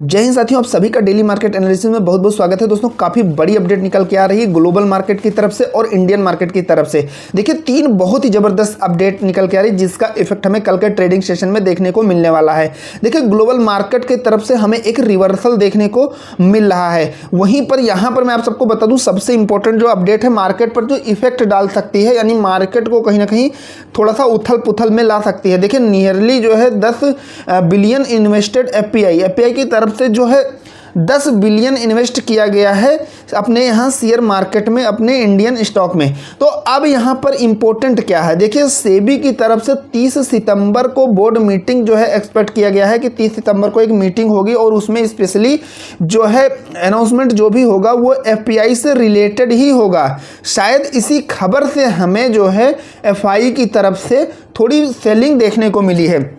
जय हिंद साथियों, आप सभी का डेली मार्केट एनालिसिस में बहुत बहुत स्वागत है। दोस्तों काफ़ी बड़ी अपडेट निकल के आ रही है ग्लोबल मार्केट की तरफ से और इंडियन मार्केट की तरफ से। देखिए तीन बहुत ही ज़बरदस्त अपडेट निकल के आ रही है जिसका इफेक्ट हमें कल के ट्रेडिंग सेशन में देखने को मिलने वाला है। देखिए ग्लोबल मार्केट की तरफ से हमें एक रिवर्सल देखने को मिल रहा है। वहीं पर यहाँ पर मैं आप सबको बता दूँ, सबसे इंपॉर्टेंट जो अपडेट है मार्केट पर जो इफेक्ट डाल सकती है, यानी मार्केट को कहीं ना कहीं थोड़ा सा उथल पुथल में ला सकती है। देखिए नियरली जो है 10 बिलियन इन्वेस्टेड एफपीआई की तरफ से जो है 10 बिलियन इन्वेस्ट किया गया है अपने यहाँ शेयर मार्केट में, अपने इंडियन स्टॉक में। तो अब यहाँ पर इंपॉर्टेंट क्या है, देखिए सेबी की तरफ से 30 सितंबर को बोर्ड मीटिंग जो है एक्सपेक्ट किया गया है कि 30 सितंबर को एक मीटिंग होगी और उसमें स्पेशली जो है अनाउंसमेंट जो भी होगा वो एफपीआई से रिलेटेड ही होगा। शायद इसी खबर से हमें जो है एफआई की तरफ से थोड़ी सेलिंग देखने को मिली है।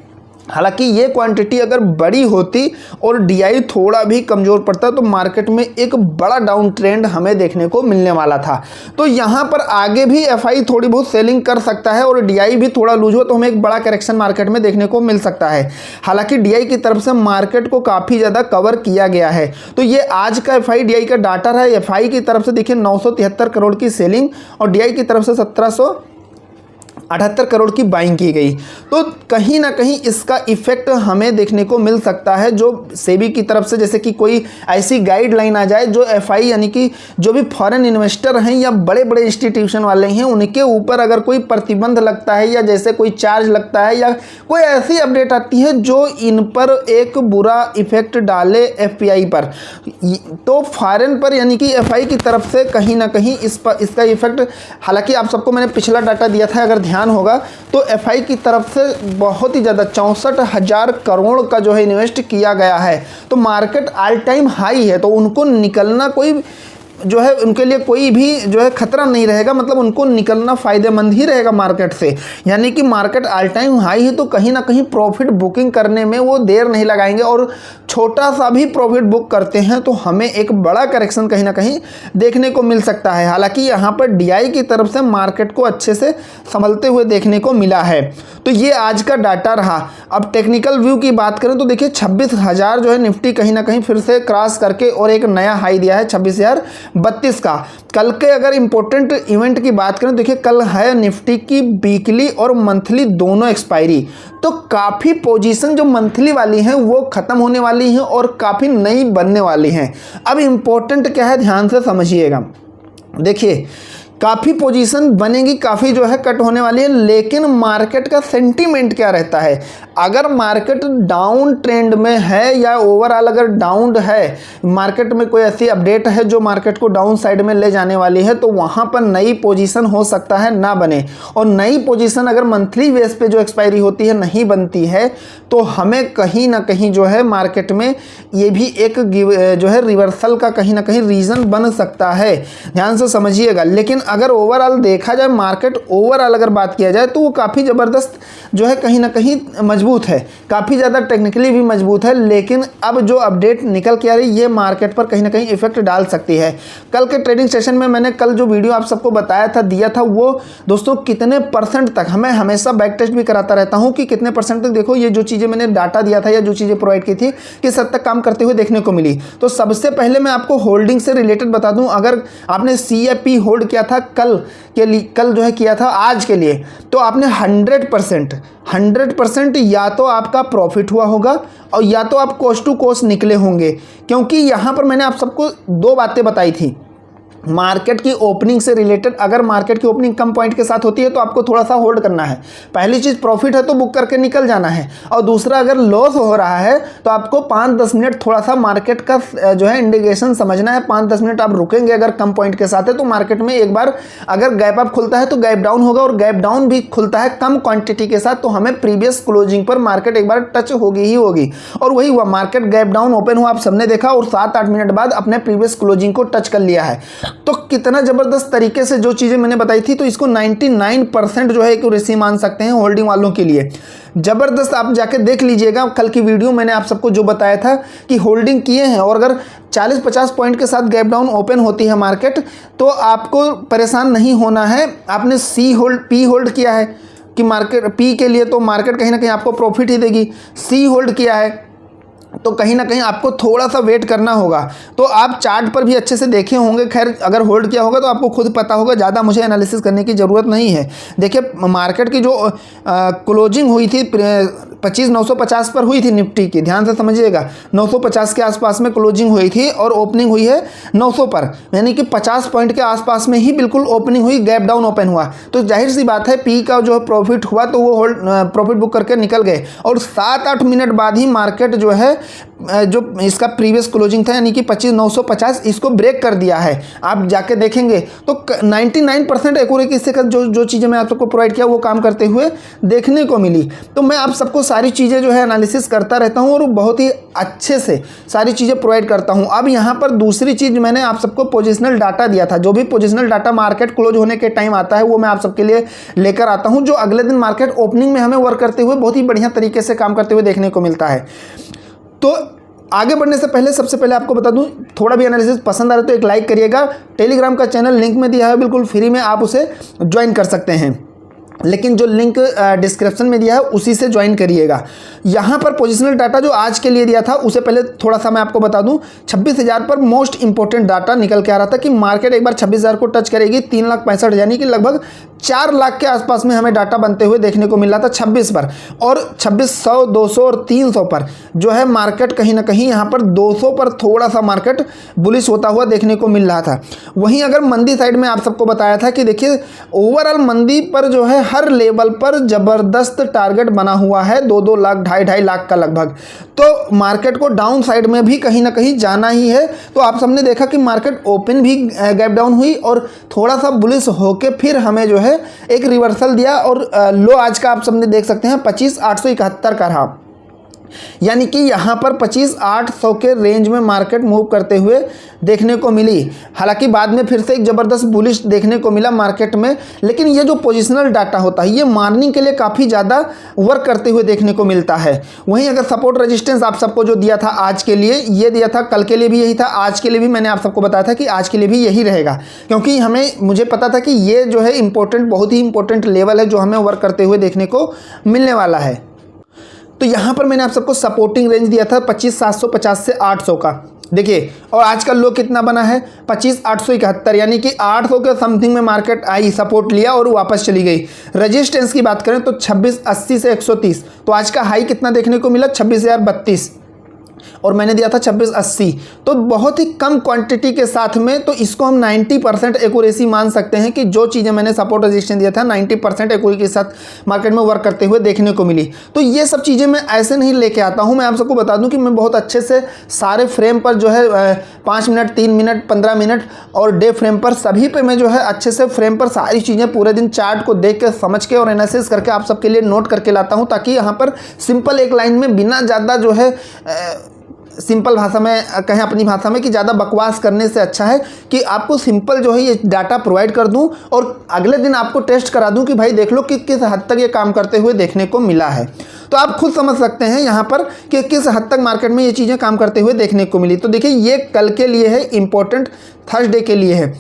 हालांकि ये क्वांटिटी अगर बड़ी होती और डीआई थोड़ा भी कमज़ोर पड़ता तो मार्केट में एक बड़ा डाउन ट्रेंड हमें देखने को मिलने वाला था। तो यहाँ पर आगे भी एफआई थोड़ी बहुत सेलिंग कर सकता है और डीआई भी थोड़ा लूज हो तो हमें एक बड़ा करेक्शन मार्केट में देखने को मिल सकता है। हालांकि डीआई की तरफ से मार्केट को काफ़ी ज़्यादा कवर किया गया है। तो ये आज का एफआई डीआई का डाटा है। एफआई की तरफ से देखिए 973 करोड़ की सेलिंग और डीआई की तरफ से 1778 करोड़ की बाइंग की गई। तो कहीं ना कहीं इसका इफेक्ट हमें देखने को मिल सकता है, जो सेबी की तरफ से जैसे कि कोई ऐसी गाइडलाइन आ जाए जो एफआई यानी कि जो भी फॉरेन इन्वेस्टर हैं या बड़े बड़े इंस्टीट्यूशन वाले हैं उनके ऊपर अगर कोई प्रतिबंध लगता है या जैसे कोई चार्ज लगता है या कोई ऐसी अपडेट आती है जो इन पर एक बुरा इफेक्ट डाले एफपीआई पर, तो फॉरेन पर यानी कि एफआई की तरफ से कहीं ना कहीं इसका इफेक्ट, हालांकि आप सबको मैंने पिछला डाटा दिया था अगर ध्यान होगा तो एफआई की तरफ से बहुत ही ज़्यादा 64,000 करोड़ का जो है इन्वेस्ट किया गया है। तो मार्केट ऑल टाइम हाई है, तो उनको निकलना कोई जो है उनके लिए कोई भी जो है खतरा नहीं रहेगा, मतलब उनको निकलना फ़ायदेमंद ही रहेगा मार्केट से। यानी कि मार्केट ऑल टाइम हाई है तो कहीं ना कहीं प्रॉफिट बुकिंग करने में वो देर नहीं लगाएंगे और छोटा सा भी प्रॉफिट बुक करते हैं तो हमें एक बड़ा करेक्शन कहीं ना कहीं देखने को मिल सकता है। हालांकि यहाँ पर डीआई की तरफ से मार्केट को अच्छे से संभलते हुए देखने को मिला है। तो ये आज का डाटा रहा। अब टेक्निकल व्यू की बात करें तो देखिए 26,000 जो है निफ्टी कहीं ना कहीं फिर से क्रॉस करके और एक नया हाई दिया है 26,032 का। कल के अगर इंपॉर्टेंट इवेंट की बात करें, देखिए कल है निफ्टी की वीकली और मंथली दोनों एक्सपायरी। तो काफ़ी पोजीशन जो मंथली वाली हैं वो ख़त्म होने वाली हैं और काफ़ी नई बनने वाली हैं। अब इंपॉर्टेंट क्या है, ध्यान से समझिएगा। देखिए काफ़ी पोजीशन बनेगी, काफ़ी जो है कट होने वाली है, लेकिन मार्केट का सेंटीमेंट क्या रहता है। अगर मार्केट डाउन ट्रेंड में है या ओवरऑल अगर डाउन है, मार्केट में कोई ऐसी अपडेट है जो मार्केट को डाउन साइड में ले जाने वाली है, तो वहाँ पर नई पोजीशन हो सकता है ना बने। और नई पोजीशन अगर मंथली बेस पे जो एक्सपायरी होती है नहीं बनती है तो हमें कहीं ना कहीं जो है मार्केट में ये भी एक जो है रिवर्सल का कहीं ना कहीं रीज़न बन सकता है। ध्यान से समझिएगा। लेकिन अगर ओवरऑल देखा जाए, मार्केट ओवरऑल अगर बात किया जाए तो वो काफ़ी ज़बरदस्त जो है कहीं ना कहीं मजबूत है, काफ़ी ज़्यादा टेक्निकली भी मजबूत है। लेकिन अब जो अपडेट निकल के आ रही है ये मार्केट पर कहीं ना कहीं इफेक्ट डाल सकती है। कल के ट्रेडिंग सेशन में मैंने कल जो वीडियो आप सबको बताया था, दिया था, वो दोस्तों कितने परसेंट तक, हमें हमेशा बैक टेस्ट भी कराता रहता हूँ कि कितने परसेंट तक देखो ये जो चीज़ें मैंने डाटा दिया था या जो चीज़ें प्रोवाइड की थी किस हद तक काम करते हुए देखने को मिली। तो सबसे पहले मैं आपको होल्डिंग से रिलेटेड बता दूँ, अगर आपने CFP होल्ड किया था कल के लिए, कल जो है किया था आज के लिए, तो आपने 100% या तो आपका प्रॉफिट हुआ होगा और या तो आप कोस्ट टू कोस्ट निकले होंगे। क्योंकि यहाँ पर मैंने आप सबको दो बातें बताई थी मार्केट की ओपनिंग से रिलेटेड। अगर मार्केट की ओपनिंग कम पॉइंट के साथ होती है तो आपको थोड़ा सा होल्ड करना है। पहली चीज़ प्रॉफिट है तो बुक करके निकल जाना है, और दूसरा अगर लॉस हो रहा है तो आपको 5-10 मिनट थोड़ा सा मार्केट का जो है इंडिकेशन समझना है। 5-10 मिनट आप रुकेंगे अगर कम पॉइंट के साथ है तो मार्केट में एक बार अगर गैप अप खुलता है तो गैप डाउन होगा, और गैप डाउन भी खुलता है कम क्वांटिटी के साथ तो हमें प्रीवियस क्लोजिंग पर मार्केट एक बार टच होगी ही होगी। और वही हुआ, मार्केट गैप डाउन ओपन हुआ, आप सबने देखा, और 7-8 मिनट बाद अपने प्रीवियस क्लोजिंग को टच कर लिया है। तो कितना ज़बरदस्त तरीके से जो चीज़ें मैंने बताई थी, तो इसको 99% जो है एक्यूरेसी मान सकते हैं होल्डिंग वालों के लिए। ज़बरदस्त, आप जाके देख लीजिएगा कल की वीडियो, मैंने आप सबको जो बताया था कि होल्डिंग किए हैं और अगर 40-50 पॉइंट के साथ गैप डाउन ओपन होती है मार्केट तो आपको परेशान नहीं होना है। आपने P होल्ड किया है कि मार्केट P के लिए, तो मार्केट कहीं ना कहीं आपको प्रॉफिट ही देगी। C होल्ड किया है तो कहीं ना कहीं आपको थोड़ा सा वेट करना होगा। तो आप चार्ट पर भी अच्छे से देखे होंगे, खैर अगर होल्ड किया होगा तो आपको खुद पता होगा, ज़्यादा मुझे एनालिसिस करने की ज़रूरत नहीं है। देखिए मार्केट की जो क्लोजिंग हुई थी 25,950 पर हुई थी निफ्टी की, ध्यान से समझिएगा, 950 के आसपास में क्लोजिंग हुई थी और ओपनिंग हुई है 900 पर, यानी कि 50 पॉइंट के आसपास में ही बिल्कुल ओपनिंग हुई, गैप डाउन ओपन हुआ। तो जाहिर सी बात है पी का जो प्रॉफिट हुआ तो वो होल्ड प्रॉफिट बुक करके निकल गए, और 7-8 मिनट बाद ही मार्केट जो है जो इसका प्रीवियस क्लोजिंग था यानी कि 25,950 इसको ब्रेक कर दिया है। आप जाके देखेंगे तो 99% एक्यूरेसी से जो चीज़ें मैं आप सबको प्रोवाइड किया वो काम करते हुए देखने को मिली। तो मैं आप सबको सारी चीज़ें जो है एनालिसिस करता रहता हूँ और बहुत ही अच्छे से सारी चीज़ें प्रोवाइड करता हूँ। अब यहाँ पर दूसरी चीज़ मैंने आप सबको पोजिशनल डाटा दिया था, जो भी पोजिशनल डाटा मार्केट क्लोज होने के टाइम आता है वो मैं आप सबके लिए लेकर आता हूँ, जो अगले दिन मार्केट ओपनिंग में हमें वर्क करते हुए बहुत ही बढ़िया तरीके से काम करते हुए देखने को मिलता है। तो आगे बढ़ने से पहले सबसे पहले आपको बता दूं, थोड़ा भी एनालिसिस पसंद आ रहा है तो एक लाइक करिएगा। टेलीग्राम का चैनल लिंक में दिया है, बिल्कुल फ्री में आप उसे ज्वाइन कर सकते हैं, लेकिन जो लिंक डिस्क्रिप्शन में दिया है उसी से ज्वाइन करिएगा। यहाँ पर पोजिशनल डाटा जो आज के लिए दिया था उसे पहले थोड़ा सा मैं आपको बता दूं, 26,000 पर मोस्ट इंपॉर्टेंट डाटा निकल के आ रहा था कि मार्केट एक बार 26,000 को टच करेगी, 3,65,000 यानी कि लगभग 4 लाख के आसपास में हमें डाटा बनते हुए देखने को मिल रहा था 26 पर, और 2600, 200 और 300 पर जो है मार्केट कहीं ना कहीं यहाँ पर 200 पर थोड़ा सा मार्केट बुलिश होता हुआ देखने को मिल रहा था। वहीं अगर मंदी साइड में आप सबको बताया था कि देखिए ओवरऑल मंदी पर जो है हर लेवल पर जबरदस्त टारगेट बना हुआ है, 2-2 लाख 2.5 लाख का लगभग, तो मार्केट को डाउन साइड में भी कहीं ना कहीं जाना ही है। तो आप सबने देखा कि मार्केट ओपन भी गैप डाउन हुई और थोड़ा सा बुलिश होके फिर हमें जो है एक रिवर्सल दिया, और लो आज का आप सबने देख सकते हैं 25,871 का रहा, यानी कि यहाँ पर 25,800 के रेंज में मार्केट मूव करते हुए देखने को मिली। हालांकि बाद में फिर से एक ज़बरदस्त बुलिश देखने को मिला मार्केट में, लेकिन ये जो पोजिशनल डाटा होता है ये मॉर्निंग के लिए काफ़ी ज़्यादा वर्क करते हुए देखने को मिलता है। वहीं अगर सपोर्ट रेजिस्टेंस आप सबको जो दिया था आज के लिए, ये दिया था, कल के लिए भी यही था, आज के लिए भी मैंने आप सबको बताया था कि आज के लिए भी यही रहेगा, क्योंकि मुझे पता था कि ये जो है इंपॉर्टेंट, बहुत ही इंपॉर्टेंट लेवल है जो हमें वर्क करते हुए देखने को मिलने वाला है। तो यहाँ पर मैंने आप सबको सपोर्टिंग रेंज दिया था 25,750 से 800 का, देखिए, और आज का लो कितना बना है 25,871, यानी कि 800 के समथिंग में मार्केट आई, सपोर्ट लिया और वापस चली गई। रेजिस्टेंस की बात करें तो 2680 से 130, तो आज का हाई कितना देखने को मिला 26,032, और मैंने दिया था 2680, तो बहुत ही कम क्वांटिटी के साथ में, तो इसको हम 90% एक्यूरेसी मान सकते हैं कि जो चीज़ें मैंने सपोर्ट रेजिस्टेंस दिया था 90% एक्यूरेसी के साथ मार्केट में वर्क करते हुए देखने को मिली। तो ये सब चीज़ें मैं ऐसे नहीं लेके आता हूँ, मैं आप सबको बता दूँ कि मैं बहुत अच्छे से सारे फ्रेम पर जो है 5 मिनट, 3 मिनट, 15 मिनट और डे फ्रेम पर सभी पे मैं जो है अच्छे से फ्रेम पर सारी चीज़ें पूरे दिन चार्ट को देख के समझ के और एनालिसिस करके आप सबके लिए नोट करके लाता हूँ, ताकि यहाँ पर सिंपल एक लाइन में बिना ज़्यादा जो है सिंपल भाषा में कहें, अपनी भाषा में, कि ज़्यादा बकवास करने से अच्छा है कि आपको सिंपल जो है ये डाटा प्रोवाइड कर दूं और अगले दिन आपको टेस्ट करा दूं कि भाई देख लो कि किस हद तक ये काम करते हुए देखने को मिला है। तो आप खुद समझ सकते हैं यहाँ पर कि किस हद तक मार्केट में ये चीज़ें काम करते हुए देखने को मिली। तो देखिए ये कल के लिए है, इंपॉर्टेंट थर्सडे के लिए है,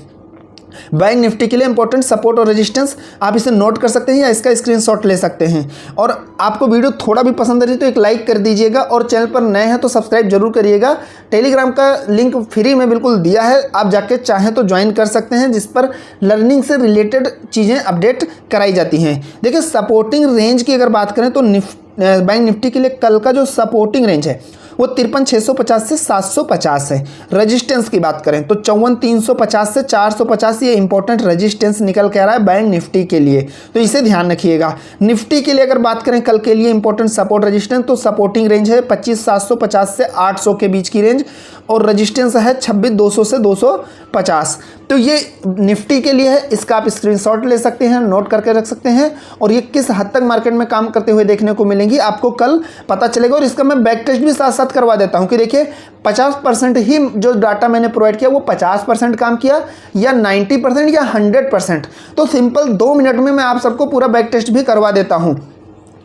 बैंक निफ्टी के लिए इंपॉर्टेंट सपोर्ट और रेजिस्टेंस आप इसे नोट कर सकते हैं या इसका स्क्रीनशॉट ले सकते हैं। और आपको वीडियो थोड़ा भी पसंद आ रही है तो एक लाइक कर दीजिएगा, और चैनल पर नए हैं तो सब्सक्राइब जरूर करिएगा। टेलीग्राम का लिंक फ्री में बिल्कुल दिया है, आप जाके चाहें तो ज्वाइन कर सकते हैं, जिस पर लर्निंग से रिलेटेड चीज़ें अपडेट कराई जाती हैं। देखिए सपोर्टिंग रेंज की अगर बात करें तो बैंक निफ्टी के लिए कल का जो सपोर्टिंग रेंज है वो 53,650 से 750 है। रेजिस्टेंस की बात करें तो 54,350 से 450, ये इंपॉर्टेंट रेजिस्टेंस निकल के आ रहा है बैंक निफ्टी के लिए, तो इसे ध्यान रखिएगा। निफ्टी के लिए अगर बात करें कल के लिए इंपॉर्टेंट सपोर्ट रेजिस्टेंस, तो सपोर्टिंग रेंज है 25,750 से 800 के बीच की रेंज, और रेजिस्टेंस है 26,200 से 250। तो ये निफ्टी के लिए है, इसका आप स्क्रीनशॉट ले सकते हैं, नोट करके रख सकते हैं, और ये किस हद तक मार्केट में काम करते हुए देखने को मिलेंगी आपको कल पता चलेगा। और इसका मैं बैक टेस्ट भी साथ साथ करवा देता हूं कि देखिए 50% ही जो डाटा मैंने प्रोवाइड किया वो 50% काम किया या 90% या 100%। तो सिंपल 2 मिनट में मैं आप सबको पूरा बैक टेस्ट भी करवा देता हूं।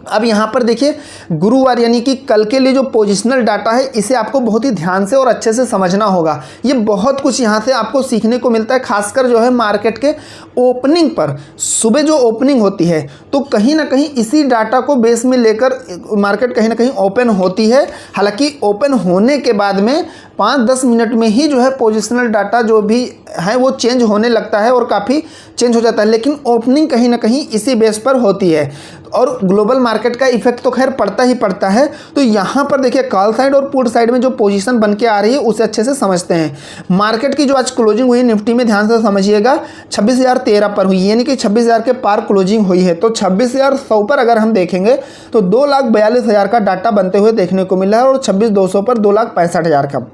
अब यहाँ पर देखिए गुरुवार यानी कि कल के लिए जो पोजिशनल डाटा है इसे आपको बहुत ही ध्यान से और अच्छे से समझना होगा। ये बहुत कुछ यहाँ से आपको सीखने को मिलता है, खासकर जो है मार्केट के ओपनिंग पर। सुबह जो ओपनिंग होती है तो कहीं ना कहीं इसी डाटा को बेस में लेकर मार्केट कहीं ना कहीं ओपन होती है। हालांकि ओपन होने के बाद में 5-10 मिनट में ही जो है पोजिशनल डाटा जो भी है वो चेंज होने लगता है और काफ़ी चेंज हो जाता है, लेकिन ओपनिंग कहीं ना कहीं इसी बेस पर होती है और ग्लोबल मार्केट का इफेक्ट तो खैर पड़ता ही पड़ता है। तो यहाँ पर देखिए कॉल साइड और पुट साइड में जो पोजीशन बन के आ रही है उसे अच्छे से समझते हैं। मार्केट की जो आज क्लोजिंग हुई निफ्टी में ध्यान से समझिएगा 26,013 पर हुई, यानी कि 26,000 के पार क्लोजिंग हुई है। तो 26,100 पर अगर हम देखेंगे तो 2,42,000 का डाटा बनते हुए देखने को मिला है और 26,200 पर 2,65,000 का,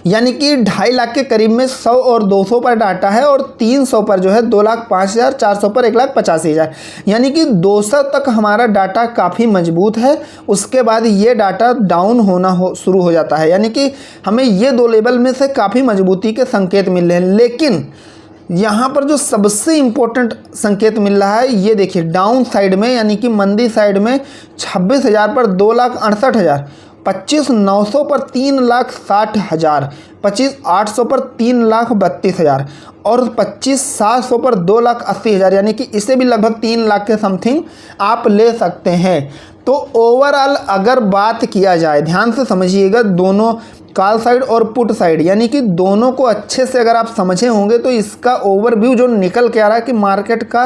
यानी कि 2.5 लाख के करीब में 100 और 200 पर डाटा है और 300 पर जो है 2,05,000, 400 पर 1,85,000, यानी कि 200 तक हमारा डाटा काफ़ी मजबूत है। उसके बाद ये डाटा डाउन होना शुरू हो जाता है, यानी कि हमें ये दो लेवल में से काफ़ी मजबूती के संकेत मिल रहे हैं। लेकिन यहाँ पर जो सबसे इम्पोर्टेंट संकेत मिल रहा है ये देखिए डाउन साइड में, यानी कि मंदी साइड में 26,000 पर 2,68,000, 25,900 पर 3,60,000, 25,800 पर 3,32,000 और 25,700 पर 2,80,000, यानी कि इसे भी लगभग 3 लाख के समथिंग आप ले सकते हैं। तो ओवरऑल अगर बात किया जाए, ध्यान से समझिएगा, दोनों कॉल साइड और पुट साइड यानी कि दोनों को अच्छे से अगर आप समझे होंगे तो इसका ओवरव्यू जो निकल के आ रहा है कि मार्केट का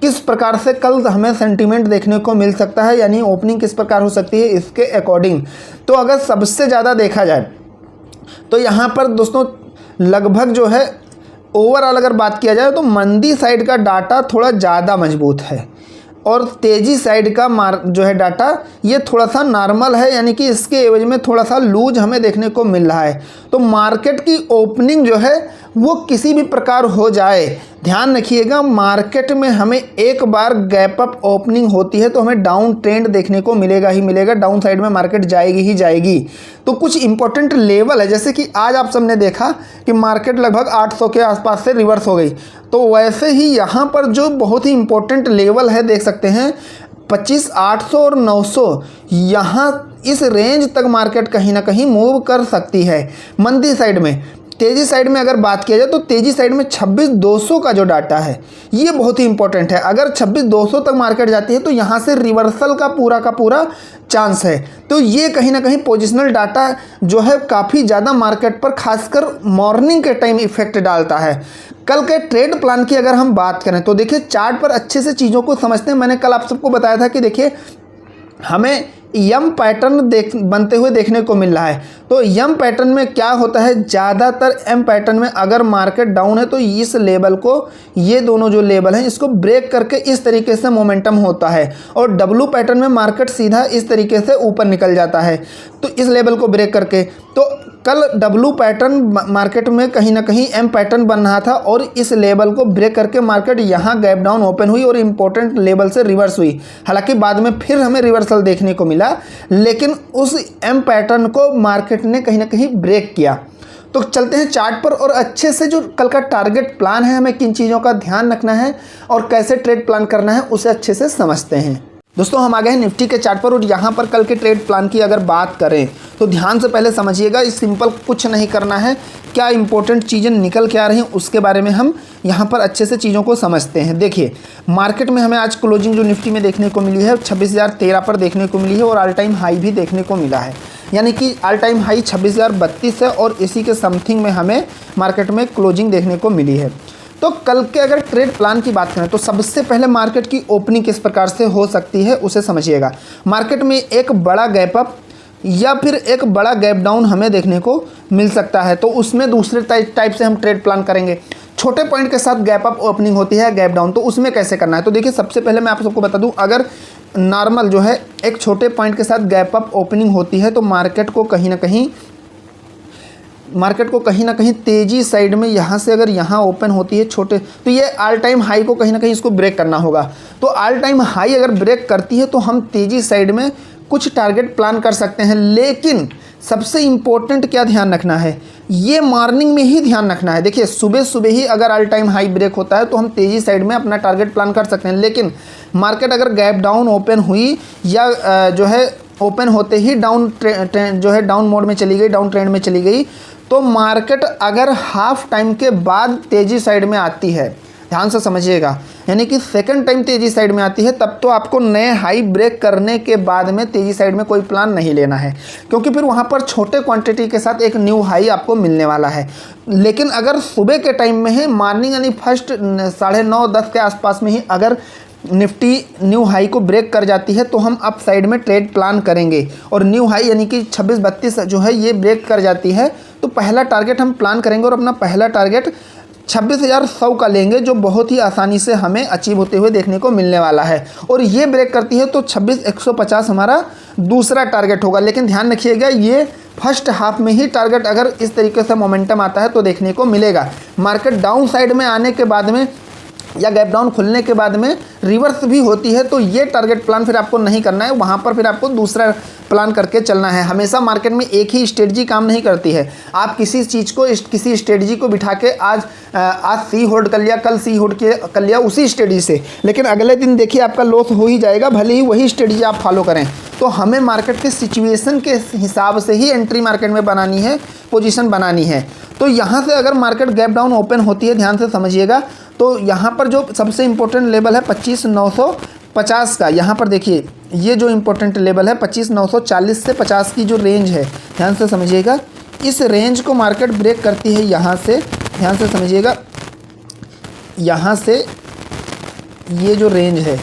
किस प्रकार से कल हमें सेंटीमेंट देखने को मिल सकता है, यानी ओपनिंग किस प्रकार हो सकती है इसके अकॉर्डिंग। तो अगर सबसे ज़्यादा देखा जाए तो यहाँ पर दोस्तों लगभग जो है ओवरऑल अगर बात किया जाए तो मंदी साइड का डाटा थोड़ा ज़्यादा मजबूत है और तेज़ी साइड का जो है डाटा ये थोड़ा सा नॉर्मल है, यानी कि इसके एवज में थोड़ा सा लूज हमें देखने को मिल रहा है। तो मार्केट की ओपनिंग जो है वो किसी भी प्रकार हो जाए, ध्यान रखिएगा मार्केट में हमें एक बार गैप अप ओपनिंग होती है तो हमें डाउन ट्रेंड देखने को मिलेगा ही मिलेगा, डाउन साइड में मार्केट जाएगी ही जाएगी। तो कुछ इंपॉर्टेंट लेवल है, जैसे कि आज आप सबने देखा कि मार्केट लगभग 800 के आसपास से रिवर्स हो गई, तो वैसे ही यहाँ पर जो बहुत ही इंपॉर्टेंट लेवल है देख सकते हैं 25,800 और 900, यहाँ इस रेंज तक मार्केट कहीं ना कहीं मूव कर सकती है मंदी साइड में। तेज़ी साइड में अगर बात किया जाए तो तेज़ी साइड में 26,200 का जो डाटा है ये बहुत ही इंपॉर्टेंट है। अगर 26,200 तक मार्केट जाती है तो यहाँ से रिवर्सल का पूरा चांस है। तो ये कहीं ना कहीं पोजिशनल डाटा जो है काफ़ी ज़्यादा मार्केट पर खासकर मॉर्निंग के टाइम इफेक्ट डालता है। कल के ट्रेड प्लान की अगर हम बात करें तो देखिए चार्ट पर अच्छे से चीज़ों को समझते हैं। मैंने कल आप सबको बताया था कि देखिए हमें यम पैटर्न बनते हुए देखने को मिल रहा है। तो यम पैटर्न में क्या होता है, ज़्यादातर एम पैटर्न में अगर मार्केट डाउन है तो इस लेवल को, ये दोनों जो लेवल हैं इसको ब्रेक करके इस तरीके से मोमेंटम होता है और डब्लू पैटर्न में मार्केट सीधा इस तरीके से ऊपर निकल जाता है। तो इस लेवल को ब्रेक करके, तो कल डब्लू पैटर्न मार्केट में कहीं ना कहीं एम पैटर्न बन रहा था और इस लेवल को ब्रेक करके मार्केट यहाँ गैप डाउन ओपन हुई और इंपॉर्टेंट लेवल से रिवर्स हुई। हालांकि बाद में फिर हमें रिवर्सल देखने को मिला, लेकिन उस एम पैटर्न को मार्केट ने कहीं ना कहीं ब्रेक किया। तो चलते हैं चार्ट पर और अच्छे से जो कल का टारगेट प्लान है, हमें किन चीज़ों का ध्यान रखना है और कैसे ट्रेड प्लान करना है उसे अच्छे से समझते हैं। दोस्तों हम आ गए हैं निफ्टी के चार्ट पर और यहाँ पर कल के ट्रेड प्लान की अगर बात करें तो ध्यान से पहले समझिएगा, इस सिंपल कुछ नहीं करना है, क्या इंपॉर्टेंट चीज़ें निकल के आ रही हैं उसके बारे में हम यहाँ पर अच्छे से चीज़ों को समझते हैं। देखिए मार्केट में हमें आज क्लोजिंग जो निफ्टी में देखने को मिली है 26,013 पर देखने को मिली है और ऑल टाइम हाई भी देखने को मिला है, यानी कि ऑल टाइम हाई 26,032 है और इसी के समथिंग में हमें मार्केट में क्लोजिंग देखने को मिली है। तो कल के अगर ट्रेड प्लान की बात करें तो सबसे पहले मार्केट की ओपनिंग किस प्रकार से हो सकती है उसे समझिएगा। मार्केट में एक बड़ा गैप अप या फिर एक बड़ा गैप डाउन हमें देखने को मिल सकता है, तो उसमें दूसरे टाइप से हम ट्रेड प्लान करेंगे। छोटे पॉइंट के साथ गैप अप ओपनिंग होती है गैप डाउन, तो उसमें कैसे करना है। तो देखिए सबसे पहले मैं आप सबको बता दूं, अगर नॉर्मल जो है एक छोटे पॉइंट के साथ गैप अप ओपनिंग होती है तो मार्केट को कहीं ना कहीं तेज़ी साइड में यहाँ से अगर यहाँ ओपन होती है छोटे, तो ये ऑल टाइम हाई को कहीं ना कहीं इसको ब्रेक करना होगा। तो ऑल टाइम हाई अगर ब्रेक करती है तो हम तेज़ी साइड में कुछ टारगेट प्लान कर सकते हैं, लेकिन सबसे इम्पोर्टेंट क्या ध्यान रखना है, ये मॉर्निंग में ही ध्यान रखना है। देखिए सुबह सुबह ही अगर ऑल टाइम हाई ब्रेक होता है तो हम तेज़ी साइड में अपना टारगेट प्लान कर सकते हैं, लेकिन मार्केट अगर गैप डाउन ओपन हुई या जो है ओपन होते ही डाउन जो है डाउन मोड में चली गई, डाउन ट्रेंड में चली गई, तो मार्केट अगर हाफ टाइम के बाद तेज़ी साइड में आती है, ध्यान से समझिएगा, यानी कि सेकंड टाइम तेज़ी साइड में आती है, तब तो आपको नए हाई ब्रेक करने के बाद में तेज़ी साइड में कोई प्लान नहीं लेना है, क्योंकि फिर वहाँ पर छोटे क्वांटिटी के साथ एक न्यू हाई आपको मिलने वाला है। लेकिन अगर सुबह के टाइम में है, मॉर्निंग यानी फर्स्ट 9:30-10 के आसपास में ही अगर निफ्टी न्यू हाई को ब्रेक कर जाती है तो हम अप साइड में ट्रेड प्लान करेंगे, और न्यू हाई यानी कि 26-32 जो है ये ब्रेक कर जाती है तो पहला टारगेट हम प्लान करेंगे, और अपना पहला टारगेट 26,100 का लेंगे, जो बहुत ही आसानी से हमें अचीव होते हुए देखने को मिलने वाला है। और ये ब्रेक करती है तो 26,150 हमारा दूसरा टारगेट होगा। लेकिन ध्यान रखिएगा, ये फर्स्ट हाफ में ही टारगेट अगर इस तरीके से मोमेंटम आता है तो देखने को मिलेगा। मार्केट डाउन साइड में आने के बाद में या गैप डाउन खुलने के बाद में रिवर्स भी होती है तो ये टारगेट प्लान फिर आपको नहीं करना है, वहाँ पर फिर आपको दूसरा प्लान करके चलना है। हमेशा मार्केट में एक ही स्ट्रेटजी काम नहीं करती है। आप किसी चीज़ को किसी स्ट्रेटजी को बिठा के आज सी होल्ड कर लिया, कल सी होल्ड कर लिया उसी स्ट्रेटजी से, लेकिन अगले दिन देखिए आपका लॉस हो ही जाएगा, भले ही वही स्ट्रेटजी आप फॉलो करें। तो हमें मार्केट के सिचुएशन के हिसाब से ही एंट्री मार्केट में बनानी है, पोजीशन बनानी है। तो यहाँ से अगर मार्केट गैप डाउन ओपन होती है, ध्यान से समझिएगा, तो यहाँ पर जो सबसे इम्पोर्टेंट लेवल है 25,950 का, यहाँ पर देखिए ये जो इम्पोर्टेंट लेवल है 25,940 से 50 की जो रेंज है, ध्यान से समझिएगा, इस रेंज को मार्केट ब्रेक करती है यहाँ से, ध्यान से समझिएगा, यहाँ से ये जो रेंज है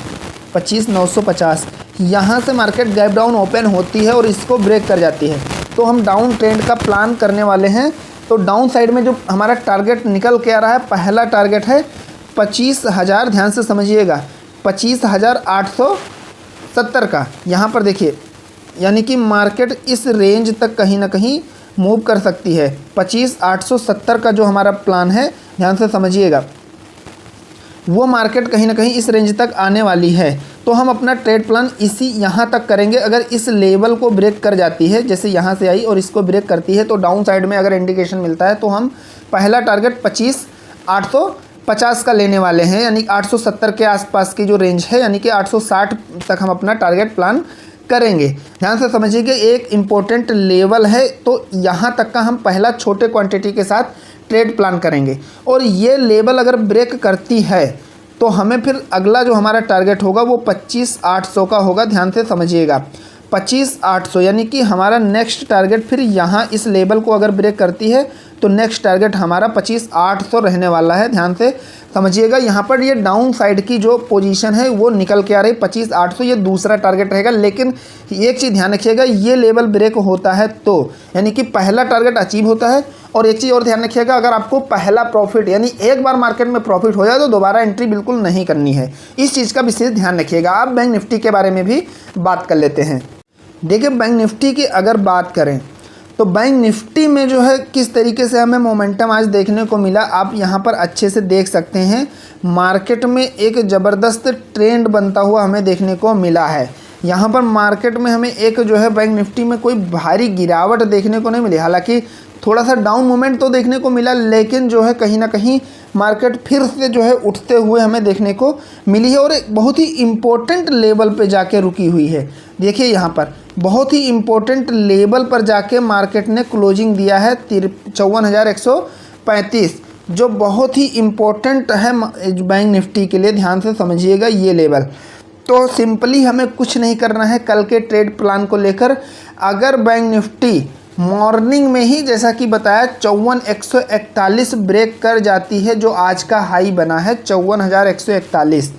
25,950, यहाँ से मार्केट गैप डाउन ओपन होती है और इसको ब्रेक कर जाती है तो हम डाउन ट्रेंड का प्लान करने वाले हैं। तो डाउन साइड में जो हमारा टारगेट निकल के आ रहा है, पहला टारगेट है 25,000, ध्यान से समझिएगा, 25,870 का। यहाँ पर देखिए, यानी कि मार्केट इस रेंज तक कहीं ना कहीं मूव कर सकती है। 25,870 का जो हमारा प्लान है, ध्यान से समझिएगा, वो मार्केट कहीं ना कहीं इस रेंज तक आने वाली है। तो हम अपना ट्रेड प्लान इसी यहाँ तक करेंगे। अगर इस लेवल को ब्रेक कर जाती है, जैसे यहाँ से आई और इसको ब्रेक करती है, तो डाउन साइड में अगर इंडिकेशन मिलता है तो हम पहला टारगेट 25,850 का लेने वाले हैं, यानी 870 के आसपास की जो रेंज है, यानी कि 860 तक हम अपना टारगेट प्लान करेंगे। ध्यान से समझिए, एक इम्पोर्टेंट लेवल है, तो यहाँ तक का हम पहला छोटे क्वांटिटी के साथ ट्रेड प्लान करेंगे। और ये लेवल अगर ब्रेक करती है तो हमें फिर अगला जो हमारा टारगेट होगा वो 25,800 का होगा। ध्यान से समझिएगा, 25,800, यानी कि हमारा नेक्स्ट टारगेट फिर यहाँ इस लेवल को अगर ब्रेक करती है तो नेक्स्ट टारगेट हमारा 25,800 रहने वाला है। ध्यान से समझिएगा, यहाँ पर ये डाउन साइड की जो पोजीशन है वो निकल के आ रही 25,800, ये दूसरा टारगेट रहेगा। लेकिन एक चीज़ ध्यान रखिएगा, ये लेवल ब्रेक होता है तो यानी कि पहला टारगेट अचीव होता है। और एक चीज़ और ध्यान रखिएगा, अगर आपको पहला प्रॉफिट यानी एक बार मार्केट में प्रॉफिट हो जाए तो दोबारा एंट्री बिल्कुल नहीं करनी है। इस चीज़ का विशेष ध्यान रखिएगा। आप बैंक निफ्टी के बारे में भी बात कर लेते हैं। देखिए, बैंक निफ्टी की अगर बात करें तो बैंक निफ्टी में जो है किस तरीके से हमें मोमेंटम आज देखने को मिला, आप यहाँ पर अच्छे से देख सकते हैं। मार्केट में एक ज़बरदस्त ट्रेंड बनता हुआ हमें देखने को मिला है। यहाँ पर मार्केट में हमें एक जो है बैंक निफ्टी में कोई भारी गिरावट देखने को नहीं मिली, हालांकि थोड़ा सा डाउन मोमेंट तो देखने को मिला, लेकिन जो है कहीं ना कहीं मार्केट फिर से जो है उठते हुए हमें देखने को मिली है और एक बहुत ही इम्पोर्टेंट लेवल पे जाके रुकी हुई है। देखिए, यहाँ पर बहुत ही इम्पोर्टेंट लेवल पर जाके मार्केट ने क्लोजिंग दिया है 54,135, जो बहुत ही इम्पोर्टेंट है बैंक निफ्टी के लिए। ध्यान से समझिएगा ये लेवल। तो सिंपली हमें कुछ नहीं करना है कल के ट्रेड प्लान को लेकर। अगर बैंक निफ्टी मॉर्निंग में ही जैसा कि बताया 54,141 ब्रेक कर जाती है, जो आज का हाई बना है 54,141,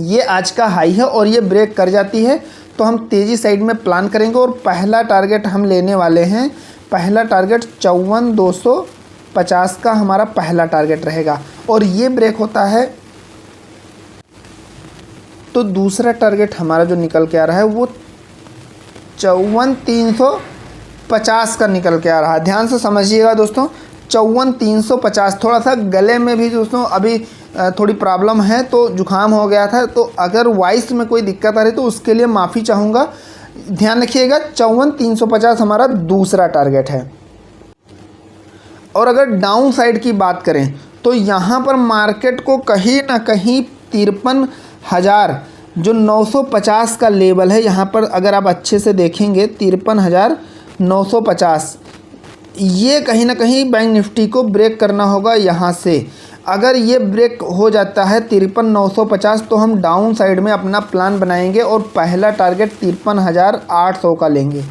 ये आज का हाई है और ये ब्रेक कर जाती है तो हम तेज़ी साइड में प्लान करेंगे और पहला टारगेट हम लेने वाले हैं। पहला टारगेट 54,250 का हमारा पहला टारगेट रहेगा और ये ब्रेक होता है तो दूसरा टारगेट हमारा जो निकल के आ रहा है वो 54,350 का निकल के आ रहा है। ध्यान से समझिएगा दोस्तों, 54,350। थोड़ा सा गले में भी दोस्तों अभी थोड़ी प्रॉब्लम है, तो जुकाम हो गया था, तो अगर वॉइस में कोई दिक्कत आ रही तो उसके लिए माफ़ी चाहूँगा। ध्यान रखिएगा 54,350 हमारा दूसरा टारगेट है। और अगर डाउन साइड की बात करें तो यहाँ पर मार्केट को कहीं ना कहीं 53,000 जो 950 का लेवल है, यहाँ पर अगर आप अच्छे से देखेंगे 53,950, ये कहीं ना कहीं बैंक निफ्टी को ब्रेक करना होगा यहाँ से। अगर ये ब्रेक हो जाता है 53,950 तो हम डाउन साइड में अपना प्लान बनाएंगे और पहला टारगेट 53,800 का लेंगे।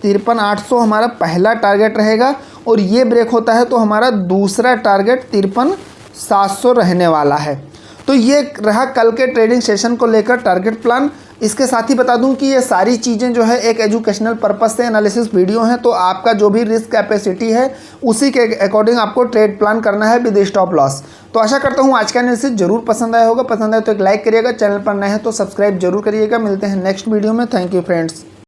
53,800 हमारा पहला टारगेट रहेगा और ये ब्रेक होता है तो हमारा दूसरा टारगेट 53,700 रहने वाला है। तो ये रहा कल के ट्रेडिंग सेशन को लेकर टारगेट प्लान। इसके साथ ही बता दूं कि ये सारी चीज़ें जो है एक एजुकेशनल पर्पस से एनालिसिस वीडियो हैं, तो आपका जो भी रिस्क कैपेसिटी है उसी के अकॉर्डिंग आपको ट्रेड प्लान करना है विद स्टॉप लॉस। तो आशा करता हूँ आज का एनालिसिस जरूर पसंद आया होगा। पसंद आए तो एक लाइक करिएगा, चैनल पर नए हैं तो सब्सक्राइब जरूर करिएगा। मिलते हैं नेक्स्ट वीडियो में। Thank you friends.